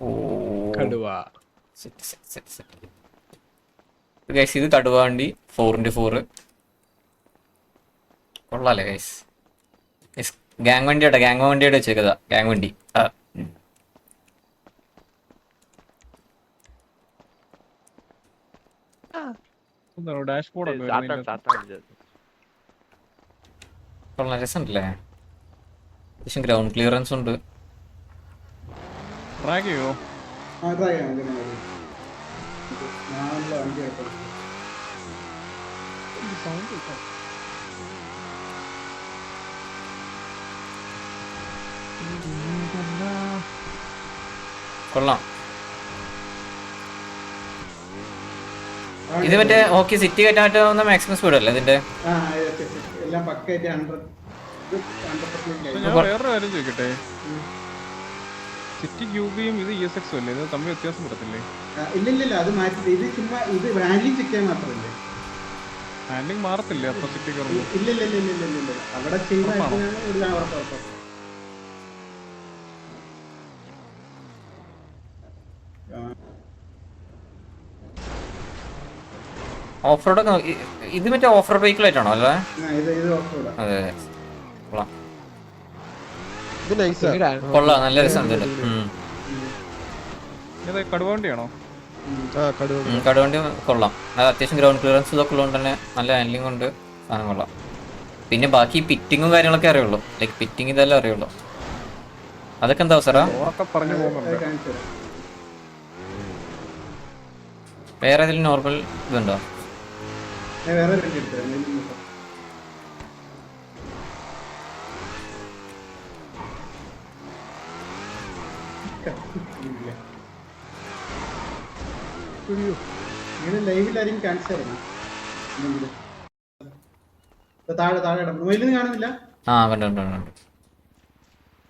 ഓ കടുവ. Set set set set. Guys ഇത് കടുവ വണ്ടി 4x4 കൊള്ളാല്ലേ ഗൈസ്. ഗ്യാങ് വണ്ടിയോടെ വെച്ചേക്കതാ ഗ്യാങ് വണ്ടി. ഡാഷ്ബോർഡ് ഒക്കെ വരുന്നതിന്റെ കൊള്ളാം, രസമുണ്ടല്ലേ. അത്യാവശ്യം ഗ്രൗണ്ട് ക്ലിയറൻസ് ഉണ്ട്. ട്രാക്ക് ചെയ്യോ? കൊള്ളാം. ഇത് മറ്റേ ഓക്കെ സിറ്റി കയറ്റാൻ പറ്റുന്ന മാക്സിമം സ്പീഡ് അല്ലേ ഇതിന്റെ? ഞാൻ വേറൊരു കാര്യം ചോദിക്കട്ടെ, സിറ്റി ക്യൂബിയും ഇത് ESX അല്ലേ, ഇത് തമ്മിൽ വ്യത്യാസം പറ്റത്തില്ലേ? ഇല്ലില്ല, അത് മാറ്റി. ഇത് ചുമ്മാ ഇത് ഹാൻഡിലിംഗ് ചെക്ക് ചെയ്യാൻ മാത്രമല്ലേ. ഹാൻഡിലിംഗ് മാറത്തില്ലേ അപ്പൊ സിറ്റി കയറുമ്പോൾ? ഇല്ലില്ല, അവിടെ ചെയ്യുന്ന ഓഫ് റോഡ് ഇത് മറ്റേ ഓഫ് റോഡ് വെഹിക്കിൾ ആയിട്ടാണോ അല്ലേ? അതെ കൊള്ളാം. കൊള്ളാം, നല്ല രസം. കടുവണ്ടിയാണോ? കടുവണ്ടി കൊള്ളാം. അത് അത്യാവശ്യം ഗ്രൗണ്ട് ക്ലിയറൻസ് ഇതൊക്കെ ഉള്ളതുകൊണ്ട് തന്നെ നല്ല ഹാൻഡ്ലിംഗ് കൊണ്ട് സാധനം കൊള്ളാം. പിന്നെ ബാക്കി പിറ്റിങ്ങും കാര്യങ്ങളൊക്കെ അറിയുള്ളൂ, ലൈക്ക് പിറ്റിങ് ഇതെല്ലാം അറിയുള്ളൂ. അതൊക്കെ എന്താ സാറാ? വേറെ ഏതെങ്കിലും നോർമൽ ഇതുണ്ടോ? ലൈവിലായിരിക്കും ക്യാൻസർ താഴെ കാണുന്നില്ല. ആ കണ്ടു.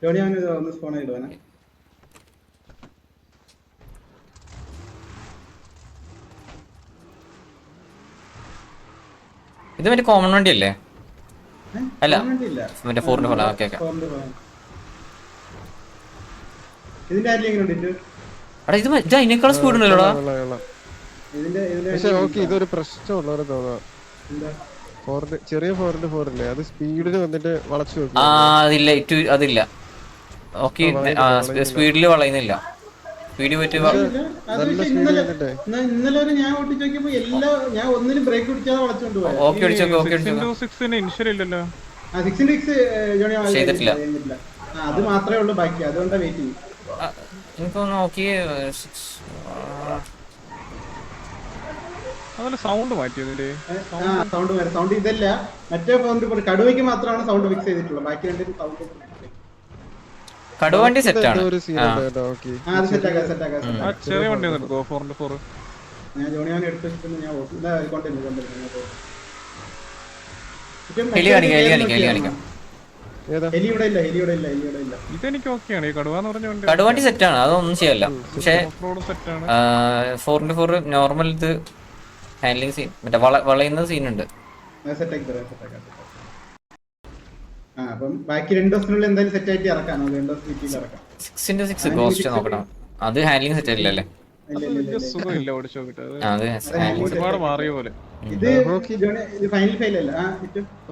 ജോണി അവന് ഒന്ന് സ്പോൺ ചെയ്തുവാനെ. ഇത് മറ്റേ കോമൺ വണ്ടി അല്ലേ? അല്ല മറ്റേ 4x4. ഓക്കെ ഇതിന്റെ ഇത് അതിനേക്കാൾ സ്പീഡ് ഉണ്ടല്ലോടാ. ഇതൊരു പ്രശ്നമുള്ളവരെ തോന്നാ, ചെറിയ 4x4 ഇല്ലേ, അത് സ്പീഡിന് വന്നിട്ട് വളച്ചു വെക്കും. അതില്ല. ഓക്കെ സ്പീഡില് വളയുന്നില്ല. സ്പീഡ് പറ്റി ഇന്നലെ ഒരു ഞാൻ ഓട്ടിച്ച് നോക്കിയപ്പോ ഞാൻ ഒന്നിനും ബ്രേക്ക് പിടിക്കാതെ വളച്ചോണ്ട് പോയി. ചെയ്തിട്ടില്ല. അത് മാത്രമേ ഉള്ളൂ ബാക്കി, അതുകൊണ്ടാ വെയിറ്റ്. എനിക്ക് നോക്കി സൗണ്ട് മാറ്റിയതിന്റെ സൗണ്ട് ഇതല്ല, മറ്റേ ഫോണിൽ കടുവയ്ക്ക് മാത്രമാണ് സൗണ്ട് ഫിക്സ് ചെയ്തിട്ടുള്ളത്. ബാക്കി രണ്ടും സൗണ്ട് കടുവണ്ടി സെറ്റാണ്. ചെറിയ വണ്ടി 4x4 ഞാൻ ജോണിയാനെ എടുത്ത് വെച്ചിട്ട് ഞാൻ ഹെലി കാണിക്കാം. ഹെലിയുടെ ഇല്ല. ഇതെനിക്ക് ഓക്കെയാണ്. ഈ കടുവന്ന് പറഞ്ഞ കടുവണ്ടി സെറ്റാണ്, അതൊന്നും ചെയ്യല്ല. പക്ഷെ 4x4 നോർമൽ ഇത് ഹാൻഡ്ലിംഗ് സീൻ മറ്റേ വളയുന്ന സീനുണ്ട്. അപ്പം ബാക്കി 2 ദിവസത്തിനുള്ളിൽ എന്തായാലും സെറ്റ് ആയിട്ട് ഇറക്കാം. 6x6 ഗോസ്റ്റ് നോക്കണം. അത് ഹാൻഡ്ലിംഗ് സെറ്റ് അല്ലല്ലേ? സുഖമില്ല ഓടിച്ചു നോക്കിട്ട്, ഒരുപാട് മാറിയ പോലെ. ഇത് ഫൈനൽ ഫെയിൽ അല്ല.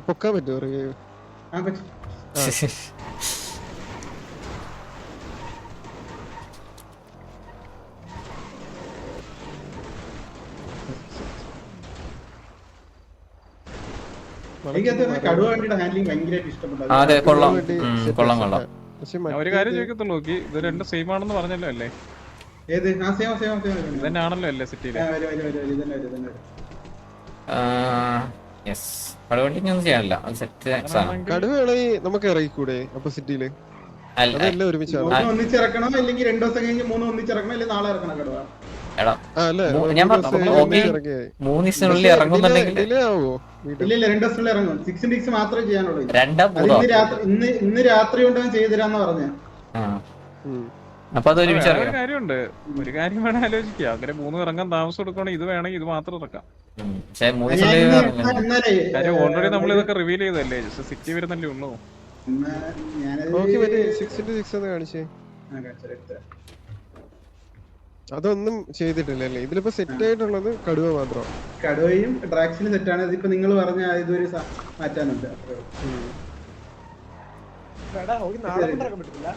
പൊക്കാൻ പറ്റുമോ? കടുവ വണ്ടിയുടെ ഹാൻഡ്ലിംഗ് ഭയങ്കരമായിട്ട് ഇഷ്ടപ്പെട്ടു. അതെ കൊള്ളാം. ഒരു കാര്യം ചോദിക്കത്തുള്ളൂ, ഇത് രണ്ടും സെയിം ആണെന്ന് പറഞ്ഞല്ലോ അല്ലേ? ഏത് ഇതന്നെയാണല്ലോ അല്ലേ സിറ്റിയില്? കടുവണ്ടി ഒന്നും ചെയ്യാനില്ല, കടുവയാണെങ്കിൽ നമുക്ക് ഇറങ്ങിക്കൂടെ അപ്പൊ സിറ്റിയില്? അതെല്ലാം ഒന്നിച്ചിറക്കണോ, അല്ലെങ്കിൽ 2 ദിവസം കഴിഞ്ഞ് 3 ഒന്നിച്ചിറക്കണോ, അല്ലെങ്കിൽ നാളെ ഇറക്കണം കടുവ? ഞാൻ 3 ദിവസത്തിനുള്ളിൽ ഇറങ്ങുന്നുണ്ടെങ്കിൽ ഇല്ല 2 ദിവസത്തിനുള്ളിൽ ഇറങ്ങും. 6x6 മാത്രമേ ചെയ്യാനുള്ളൂ. ഇന്ന് രാത്രി കൊണ്ട് ഞാൻ ചെയ്തുതരാന്ന് പറഞ്ഞ. അപ്പൊ അതൊരുമിച്ച് കാര്യമുണ്ട്. ഒരു കാര്യം വേണം ആലോചിക്കുക, അങ്ങനെ 3 ഇറങ്ങാൻ താമസം എടുക്കണെങ്കിൽ ഇത് വേണമെങ്കിൽ ഇത് മാത്രം ഇറക്കാം. കാര്യം ഓൾറെഡി നമ്മൾ ഇതൊക്കെ റിവീൽ ചെയ്തല്ലേ, സിറ്റി വരുന്നല്ലേ ഉള്ളൂ. അതൊന്നും ചെയ്തിട്ടില്ല അല്ലേ? ഇതിലിപ്പോ സെറ്റ് ആയിട്ടുള്ളത് കടുവ മാത്രം. കടുവയും ഡ്രാക്സിലും സെറ്റാണ്. ഇതിപ്പോ നിങ്ങൾ പറഞ്ഞ ഇതൊരു മാറ്റാനുണ്ട്. നാളെ പറ്റില്ല.